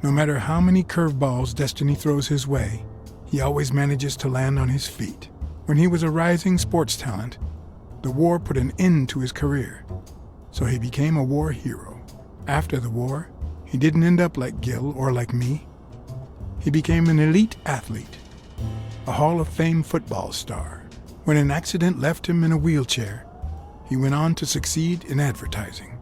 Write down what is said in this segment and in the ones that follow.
No matter how many curveballs destiny throws his way, he always manages to land on his feet. When he was a rising sports talent, the war put an end to his career, so he became a war hero. After the war, he didn't end up like Gil or like me. He became an elite athlete, a Hall of Fame football star. When an accident left him in a wheelchair, he went on to succeed in advertising.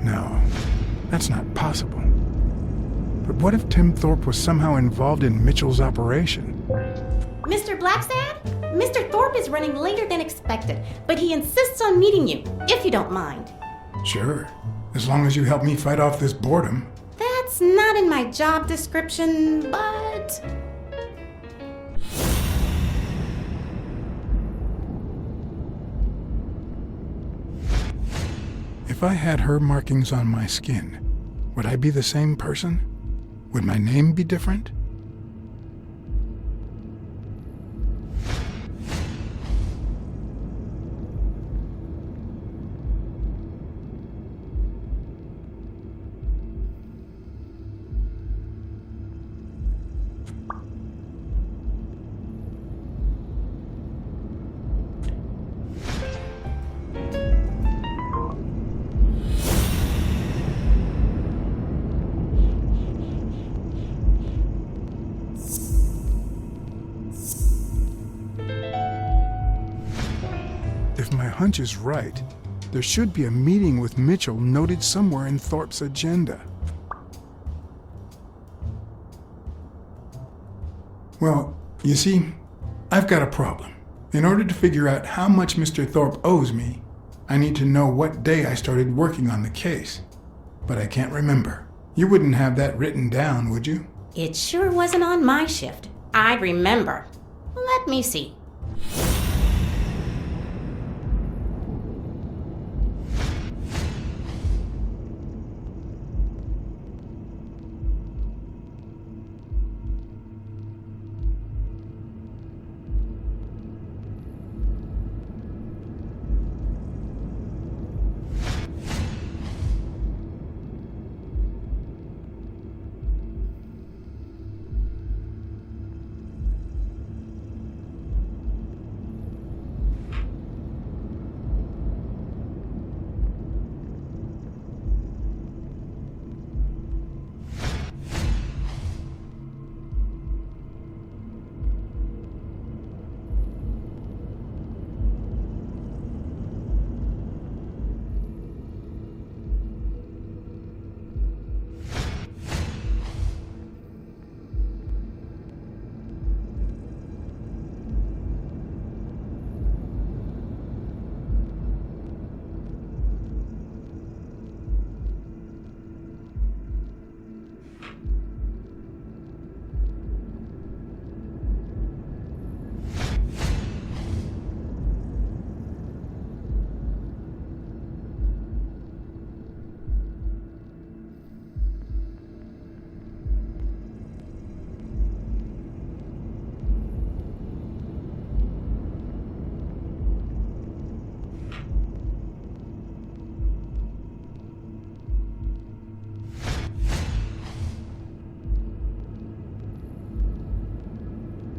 No, that's not possible. But what if Tim Thorpe was somehow involved in Mitchell's operation? Mr. Blacksad? Mr. Thorpe is running later than expected, but he insists on meeting you, if you don't mind. Sure, as long as you help me fight off this boredom. That's not in my job description, but... If I had her markings on my skin, would I be the same person? Would my name be different? If my hunch is right, there should be a meeting with Mitchell noted somewhere in Thorpe's agenda. Well, you see, I've got a problem. In order to figure out how much Mr. Thorpe owes me, I need to know what day I started working on the case. But I can't remember. You wouldn't have that written down, would you? It sure wasn't on my shift. I remember. Let me see.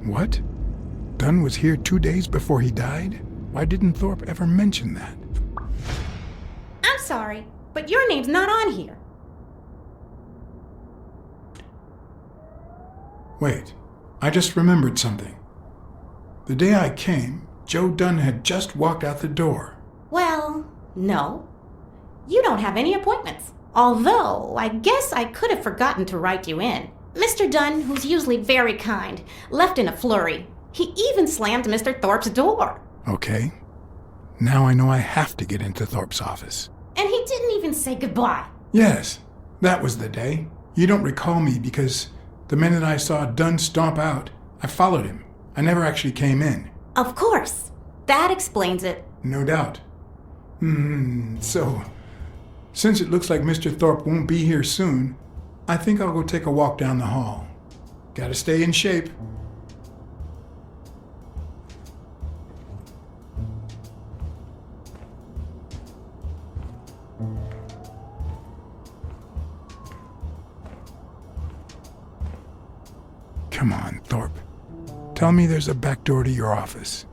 What? Dunn was here 2 days before he died? Why didn't Thorpe ever mention that? I'm sorry, but your name's not on here. Wait, I just remembered something. The day I came, Joe Dunn had just walked out the door. Well, no. You don't have any appointments. Although, I guess I could have forgotten to write you in. Mr. Dunn, who's usually very kind, left in a flurry. He even slammed Mr. Thorpe's door. Okay. Now I know I have to get into Thorpe's office. And he didn't even say goodbye. Yes, that was the day. You don't recall me because the minute I saw Dunn stomp out, I followed him. I never actually came in. Of course. That explains it. No doubt. So, since it looks like Mr. Thorpe won't be here soon, I think I'll go take a walk down the hall. Gotta stay in shape. Come on, Thorpe. Tell me there's a back door to your office.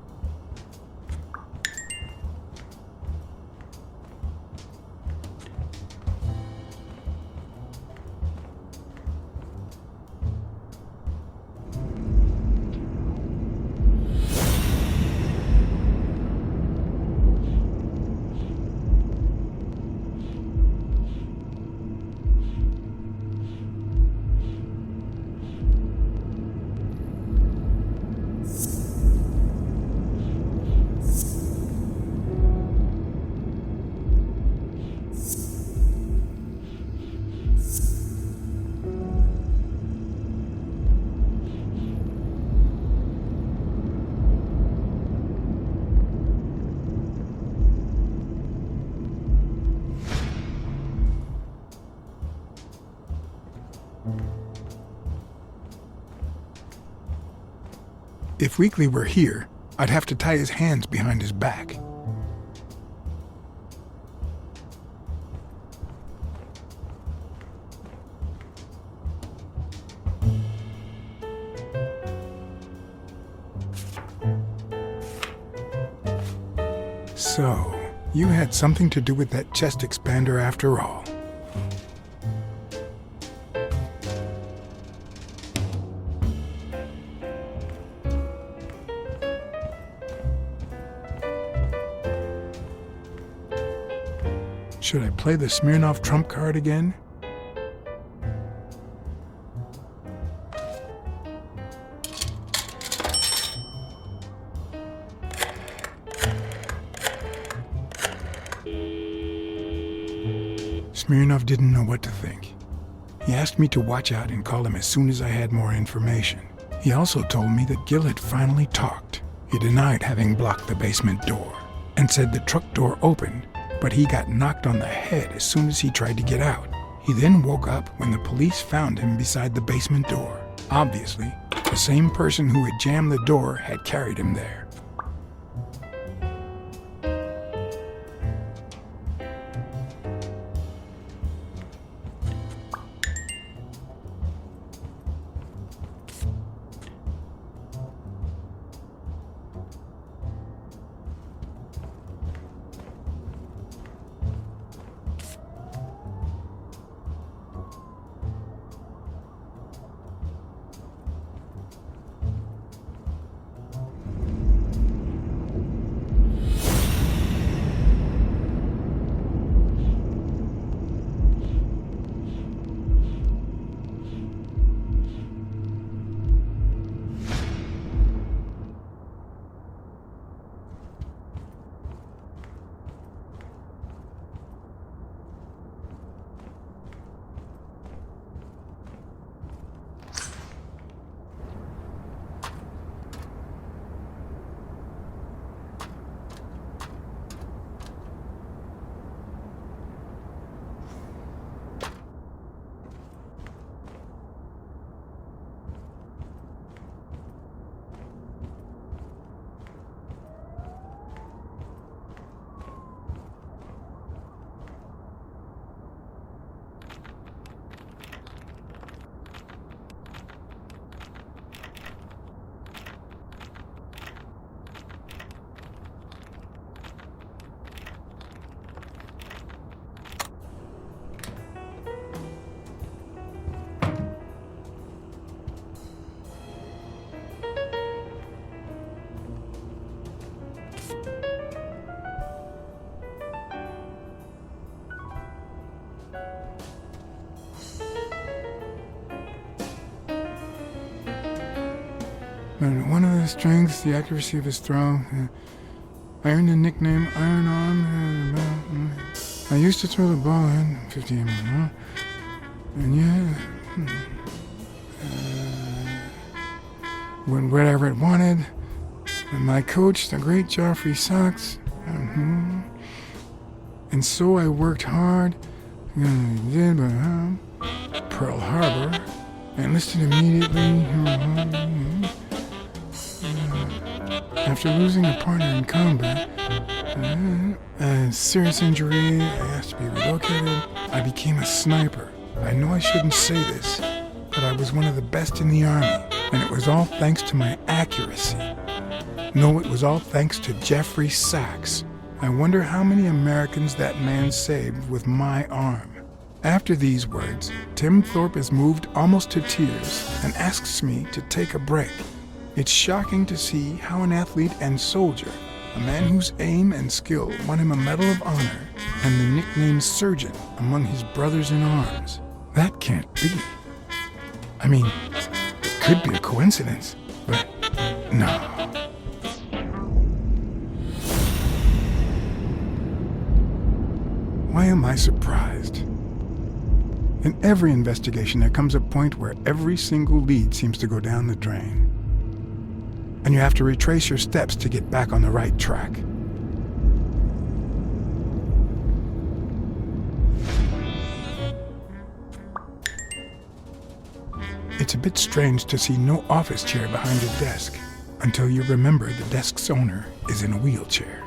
If Weekly were here, I'd have to tie his hands behind his back. So, you had something to do with that chest expander after all. Should I play the Smirnoff trump card again? Smirnoff didn't know what to think. He asked me to watch out and call him as soon as I had more information. He also told me that Gil had finally talked. He denied having blocked the basement door and said the truck door opened, but he got knocked on the head as soon as he tried to get out. He then woke up when the police found him beside the basement door. Obviously, the same person who had jammed the door had carried him there. But one of the strengths, the accuracy of his throw. I earned the nickname Iron Arm. I used to throw the ball in 50 mm. And yeah, went wherever it wanted. And my coach, the great Joffrey Sachs. And so I worked hard. Did Pearl Harbor. I enlisted immediately. After losing a partner in combat, a serious injury, I asked to be relocated. I became a sniper. I know I shouldn't say this, but I was one of the best in the Army, and it was all thanks to my accuracy. No, it was all thanks to Jeffrey Sachs. I wonder how many Americans that man saved with my arm. After these words, Tim Thorpe is moved almost to tears and asks me to take a break. It's shocking to see how an athlete and soldier, a man whose aim and skill won him a Medal of Honor and the nickname Surgeon among his brothers in arms. That can't be. I mean, it could be a coincidence, but no. Why am I surprised? In every investigation, there comes a point where every single lead seems to go down the drain. And you have to retrace your steps to get back on the right track. It's a bit strange to see no office chair behind your desk until you remember the desk's owner is in a wheelchair.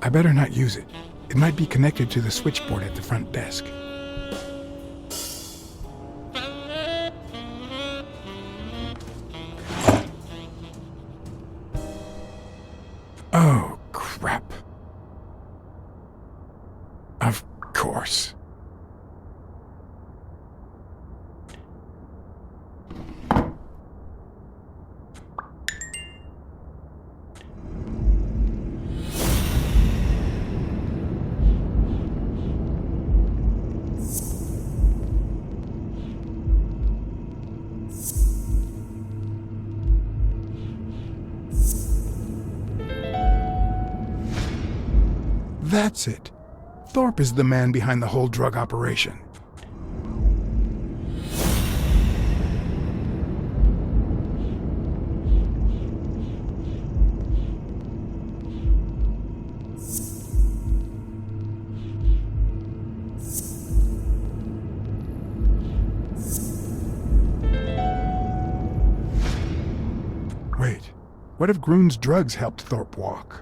I better not use it. It might be connected to the switchboard at the front desk. Oh, crap. Of course. That's it. Thorpe is the man behind the whole drug operation. Wait, what if Groon's drugs helped Thorpe walk?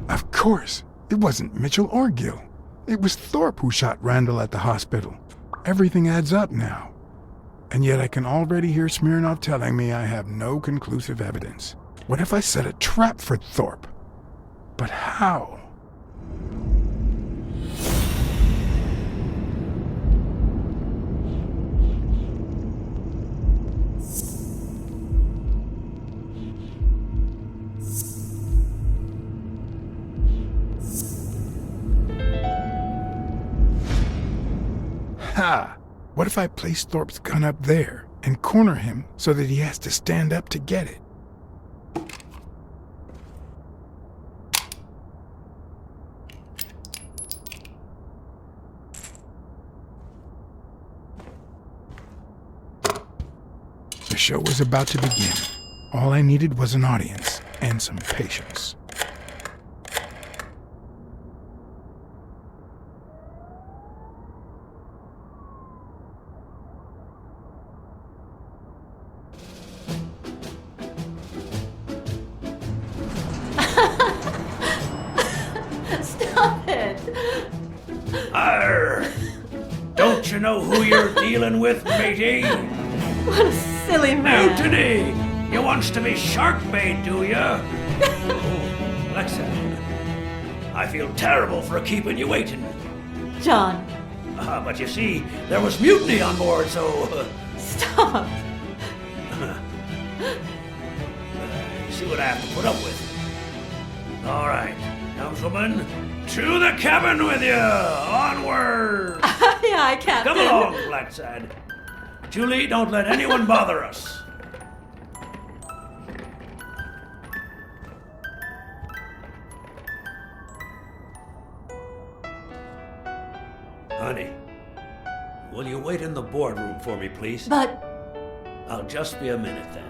Of course, it wasn't Mitchell or Gill. It was Thorpe who shot Randall at the hospital. Everything adds up now. And yet I can already hear Smirnov telling me I have no conclusive evidence. What if I set a trap for Thorpe? But how? Ha! What if I place Thorpe's gun up there and corner him so that he has to stand up to get it? The show was about to begin. All I needed was an audience and some patience. you know who you're dealing with, matey? What a silly man. Mutiny! You wants to be shark bait, do ya? Oh, Blacksad. I feel terrible for keeping you waiting. John, But you see, there was mutiny on board, so... stop. You see what I have to put up with. All right, helmswoman, to the cabin with you! Onward! Aye, aye, Captain. Come along, Blacksad. Julie, don't let anyone bother us. Honey, will you wait in the boardroom for me, please? But, I'll just be a minute then.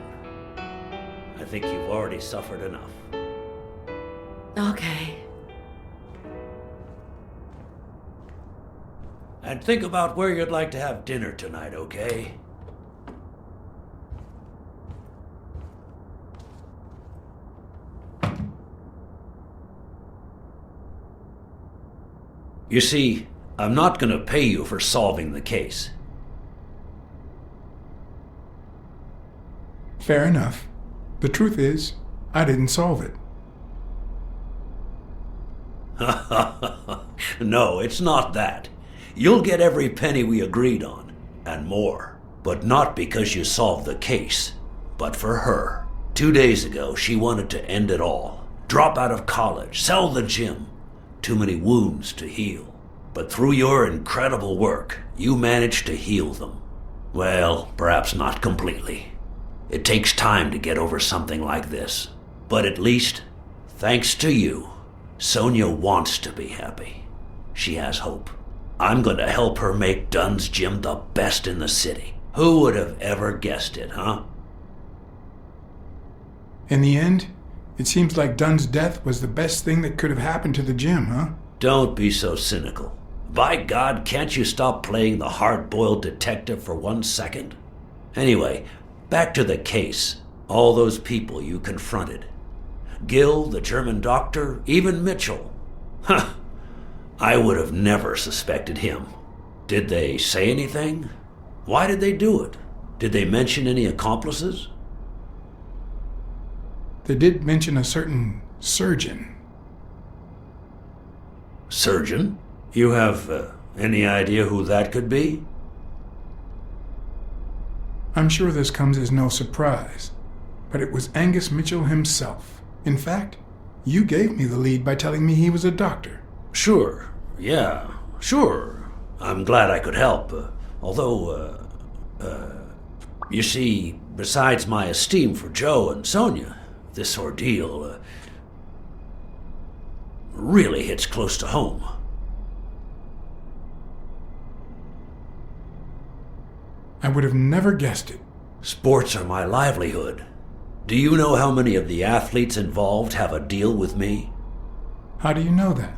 I think you've already suffered enough. okay. And think about where you'd like to have dinner tonight, okay? You see, I'm not gonna pay you for solving the case. Fair enough. The truth is, I didn't solve it. No, it's not that. You'll get every penny we agreed on, and more. But not because you solved the case, but for her. 2 days ago, she wanted to end it all. Drop out of college, sell the gym. Too many wounds to heal. But through your incredible work, you managed to heal them. Well, perhaps not completely. It takes time to get over something like this. But at least, thanks to you, Sonia wants to be happy. She has hope. I'm going to help her make Dunn's gym the best in the city. Who would have ever guessed it, huh? In the end, it seems like Dunn's death was the best thing that could have happened to the gym, huh? Don't be so cynical. By God, can't you stop playing the hard-boiled detective for 1 second? Anyway, back to the case. All those people you confronted. Gill, the German doctor, even Mitchell. Huh. I would have never suspected him. Did they say anything? Why did they do it? Did they mention any accomplices? They did mention a certain surgeon. Surgeon? You have any idea who that could be? I'm sure this comes as no surprise, but it was Angus Mitchell himself. In fact, you gave me the lead by telling me he was a doctor. Sure, yeah, sure. I'm glad I could help. Although, you see, besides my esteem for Joe and Sonia, this ordeal really hits close to home. I would have never guessed it. Sports are my livelihood. Do you know how many of the athletes involved have a deal with me? How do you know that?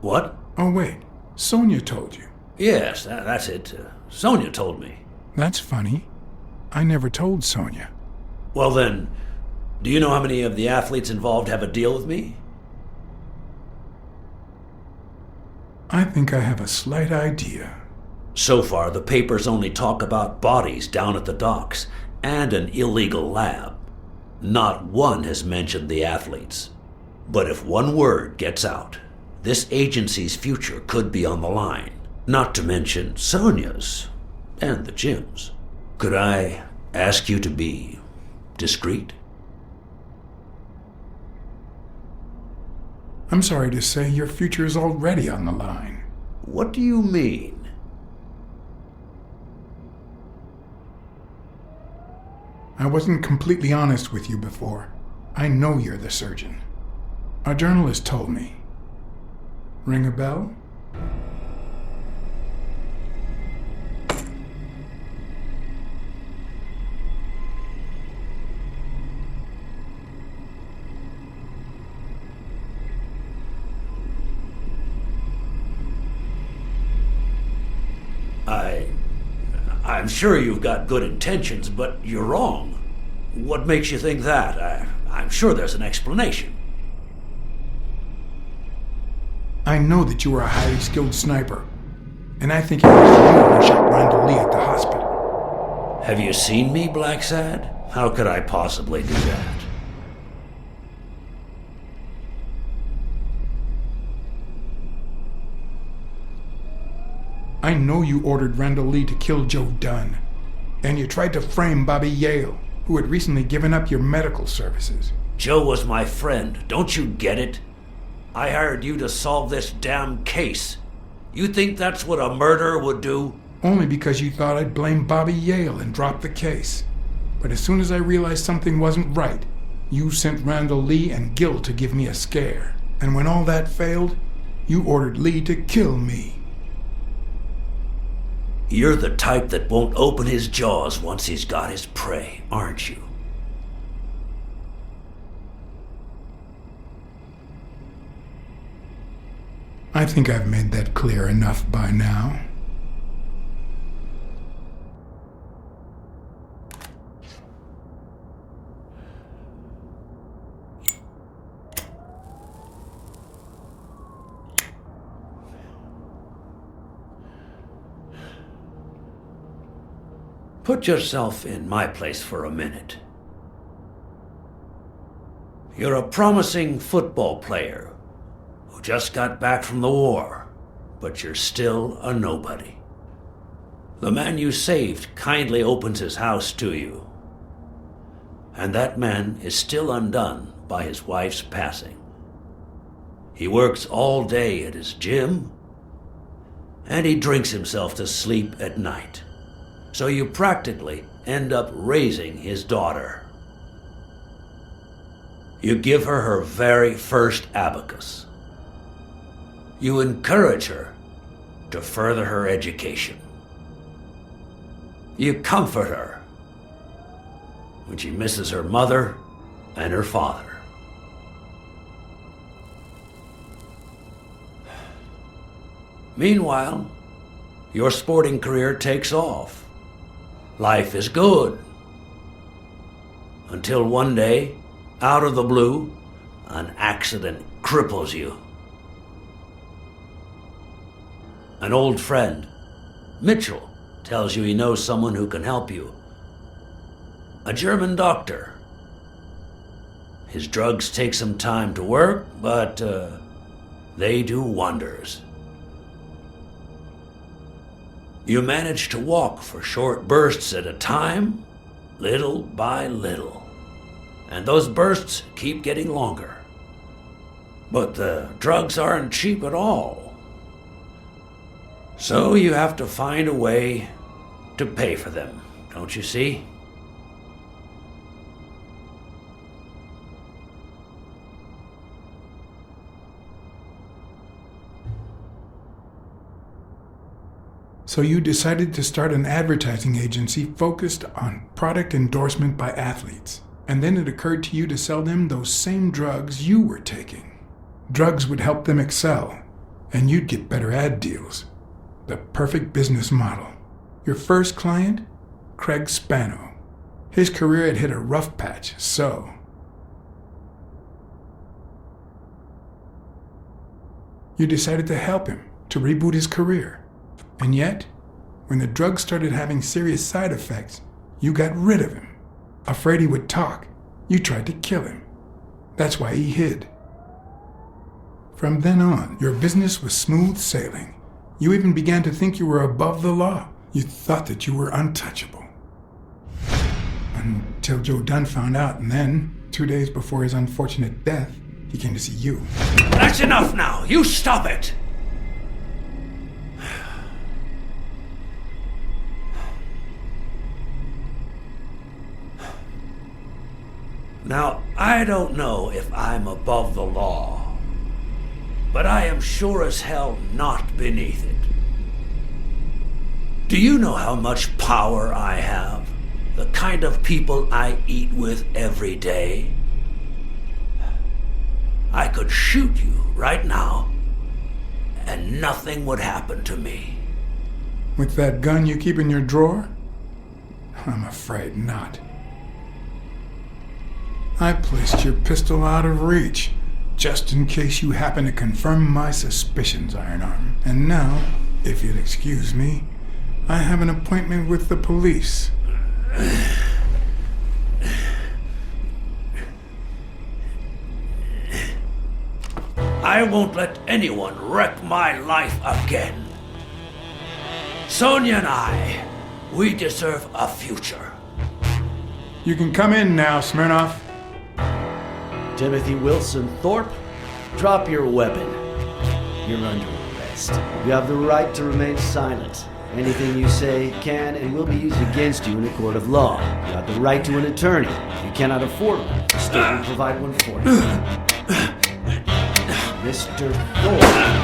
What? Oh, wait. Sonia told you. Yes, that's it. Sonia told me. That's funny. I never told Sonia. Well then, do you know how many of the athletes involved have a deal with me? I think I have a slight idea. So far, the papers only talk about bodies down at the docks and an illegal lab. Not one has mentioned the athletes. But if one word gets out, this agency's future could be on the line. Not to mention Sonia's and the gym's. Could I ask you to be discreet? I'm sorry to say your future is already on the line. What do you mean? I wasn't completely honest with you before. I know you're the surgeon. A journalist told me. Ring a bell? I'm sure you've got good intentions, but you're wrong. What makes you think that? I'm sure there's an explanation. I know that you are a highly skilled sniper, And I think it was you who shot Randall Lee at the hospital. Have you seen me, Blacksad? How could I possibly do that? I know you ordered Randall Lee to kill Joe Dunn. And you tried to frame Bobby Yale, who had recently given up your medical services. Joe was my friend. Don't you get it? I hired you to solve this damn case. You think that's what a murderer would do? Only because you thought I'd blame Bobby Yale and drop the case. But as soon as I realized something wasn't right, you sent Randall Lee and Gil to give me a scare. And when all that failed, you ordered Lee to kill me. You're the type that won't open his jaws once he's got his prey, aren't you? I think I've made that clear enough by now. Put yourself in my place for a minute. You're a promising football player who just got back from the war, but you're still a nobody. The man you saved kindly opens his house to you, and that man is still undone by his wife's passing. He works all day at his gym, and he drinks himself to sleep at night. So you practically end up raising his daughter. You give her her very first abacus. You encourage her to further her education. You comfort her when she misses her mother and her father. Meanwhile, your sporting career takes off. Life is good. Until one day, out of the blue, an accident cripples you. An old friend, Mitchell, tells you he knows someone who can help you. A German doctor. His drugs take some time to work, but they do wonders. You manage to walk for short bursts at a time, little by little. And those bursts keep getting longer. But the drugs aren't cheap at all. So you have to find a way to pay for them, don't you see? So you decided to start an advertising agency focused on product endorsement by athletes. And then it occurred to you to sell them those same drugs you were taking. Drugs would help them excel, and you'd get better ad deals. The perfect business model. Your first client? Craig Spano. His career had hit a rough patch, so... You decided to help him, to reboot his career. And yet, when the drug started having serious side effects, you got rid of him. Afraid he would talk, you tried to kill him. That's why he hid. From then on, your business was smooth sailing. You even began to think you were above the law. You thought that you were untouchable. Until Joe Dunn found out, and then, 2 days before his unfortunate death, he came to see you. That's enough now! You stop it! Now, I don't know if I'm above the law, but I am sure as hell not beneath it. Do you know how much power I have? The kind of people I eat with every day? I could shoot you right now, and nothing would happen to me. With that gun you keep in your drawer? I'm afraid not. I placed your pistol out of reach, just in case you happen to confirm my suspicions, Iron Arm. And now, If you'll excuse me, I have an appointment with the police. I won't let anyone wreck my life again. Sonia and I, we deserve a future. You can come in now, Smirnoff. Timothy Wilson Thorpe, drop your weapon. You're under arrest. You have the right to remain silent. Anything you say can and will be used against you in a court of law. You have the right to an attorney. If you cannot afford one, the state will provide one for you. Mr. Thorpe.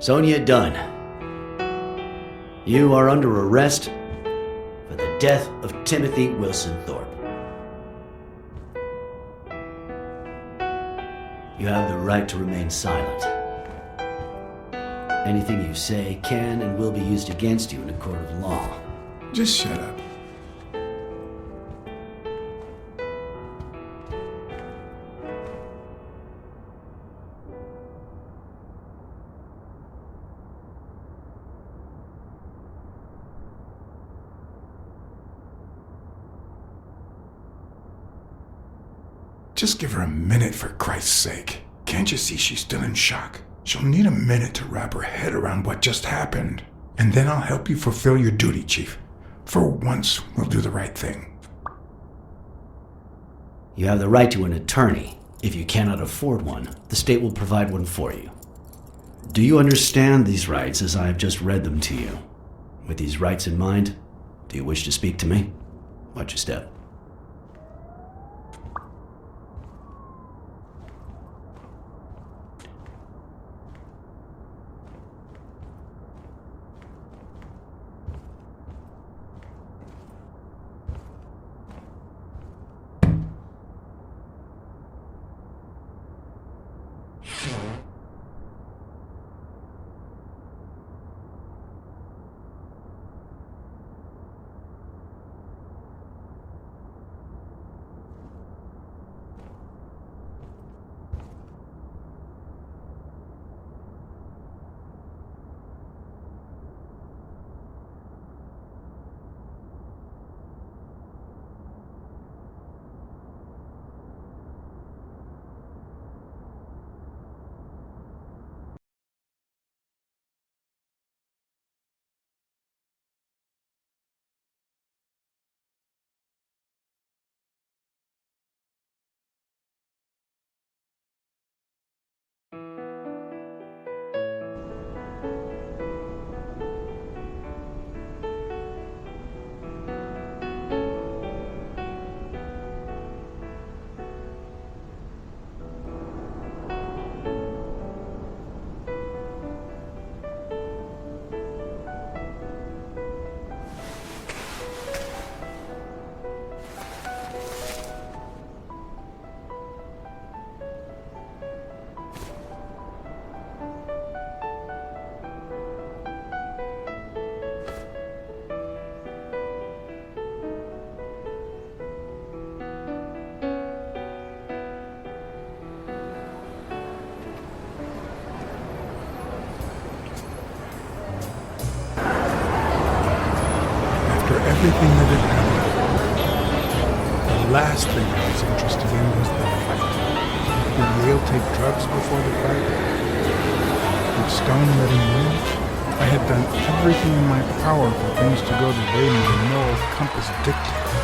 Sonia Dunn, you are under arrest for the death of Timothy Wilson Thorpe. You have the right to remain silent. Anything you say can and will be used against you in a court of law. Just shut up. Just give her a minute, for Christ's sake. Can't you see she's still in shock? She'll need a minute to wrap her head around what just happened. And then I'll help you fulfill your duty, Chief. For once, we'll do the right thing. You have the right to an attorney. If you cannot afford one, the state will provide one for you. Do you understand these rights as I have just read them to you? With these rights in mind, do you wish to speak to me? Watch your step. Everything that had happened. The last thing I was interested in was the fight. Would Yale take drugs before the fight? Would Stone let him win? I had done everything in my power for things to go the way my moral compass dictated.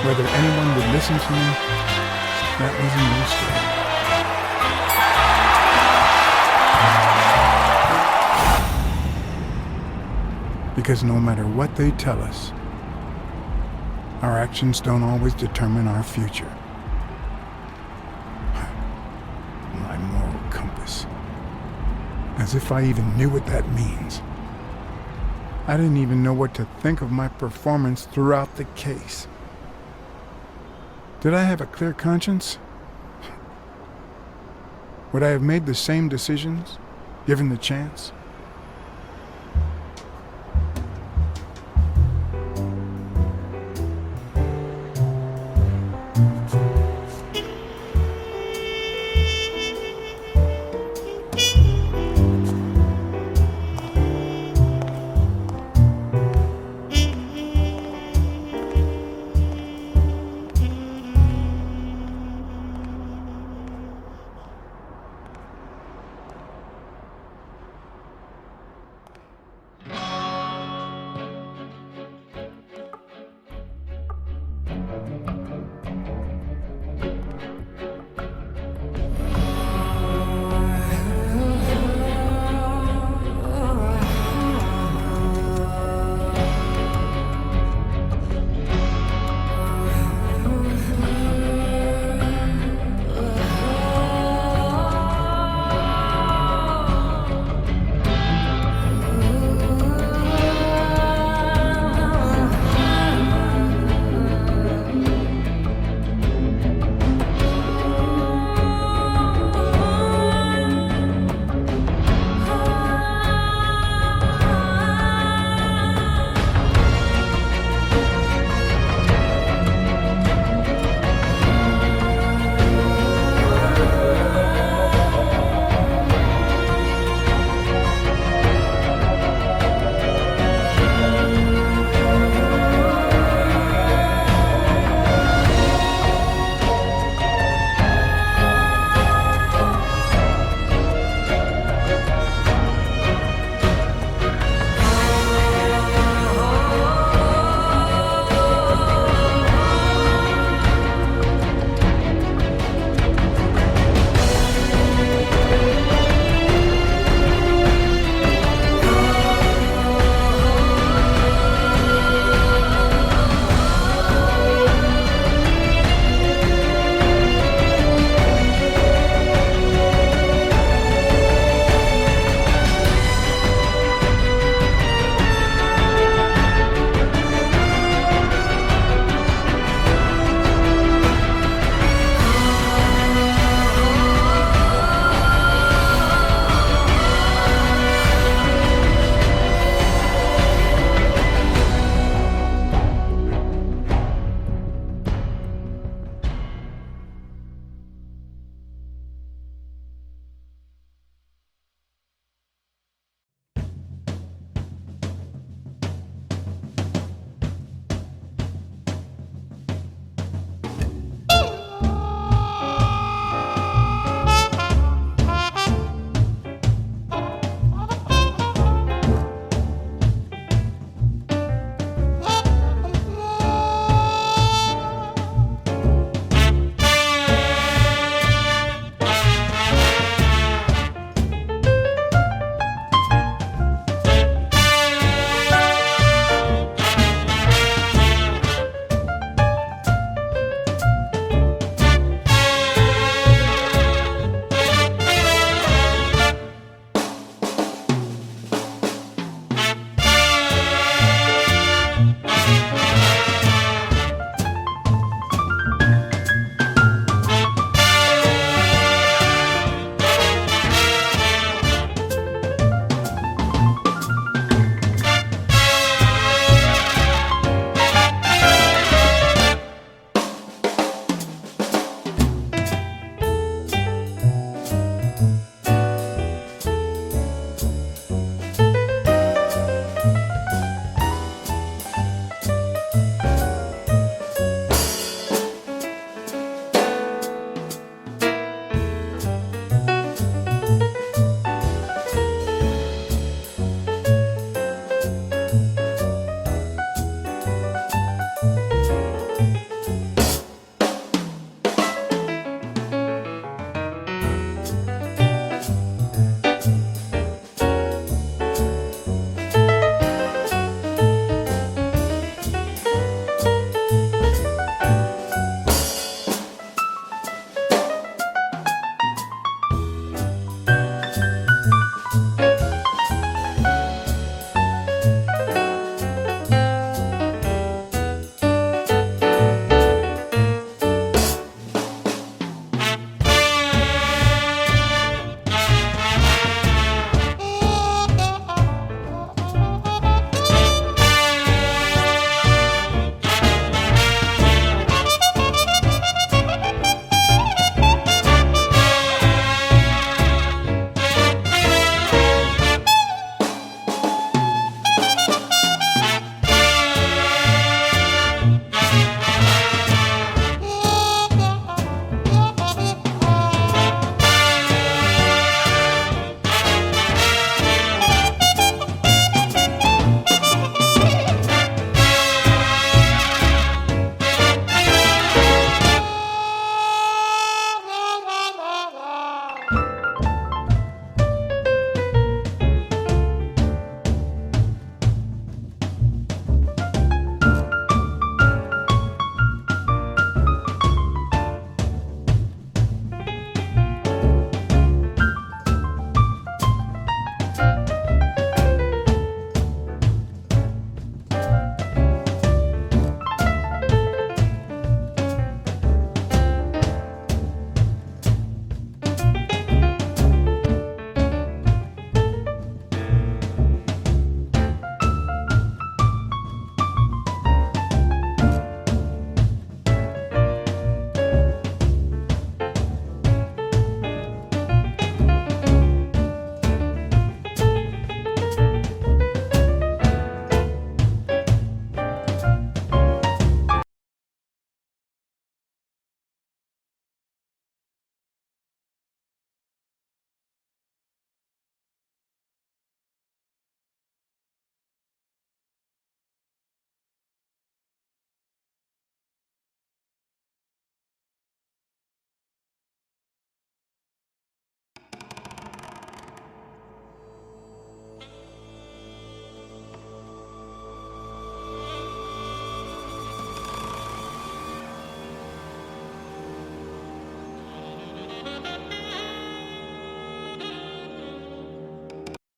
Whether anyone would listen to me, that was a mystery. Because no matter what they tell us, our actions don't always determine our future. My moral compass. As if I even knew what that means. I didn't even know what to think of my performance throughout the case. Did I have a clear conscience? Would I have made the same decisions, given the chance?